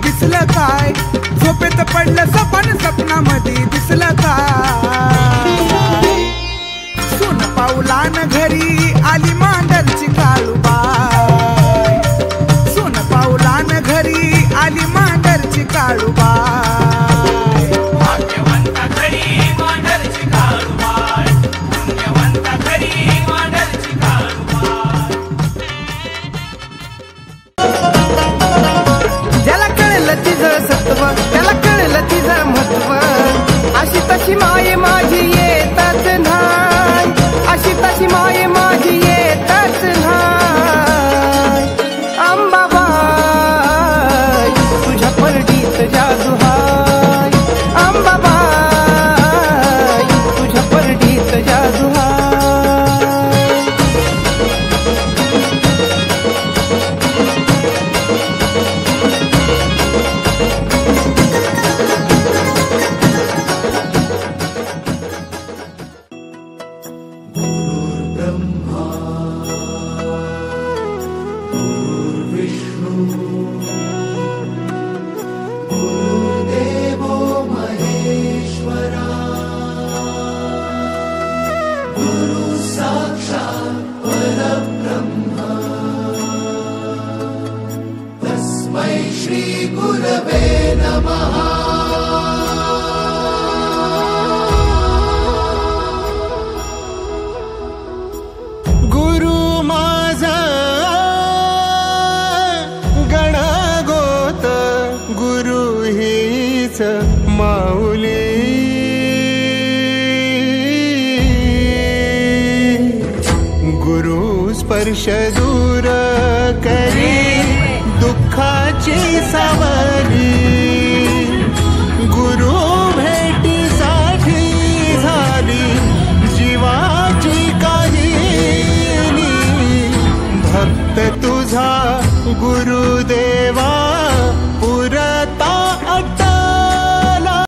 दिसलं काय, झोपेत पडलं सपन स्वप्नामध्ये दिसलं काय। सून पाऊलान घरी आली मांडरची काळूबाई, सून पाऊलान घरी आली मांडरची काळूबाई। भाग्यवंत घरी मांडरची काळूबाई, पुण्यवंत घरी मांडरची काळूबाई। ज्याला कळलं तिचं सत्व, त्याला कळलं तिचं महत्व, अशी तशी माये माझी येतच नाही, अशी तशी माये माझी येतच नाही। अंबाबाई तुझ्या परडीत जादू हाय, अंबाबाई तुझ्या परडीत जादू हाय। गुरु माझा गणगोत, गुरु हीच माऊली, गुरु स्पर्श दूर करी दुःखाची सावली।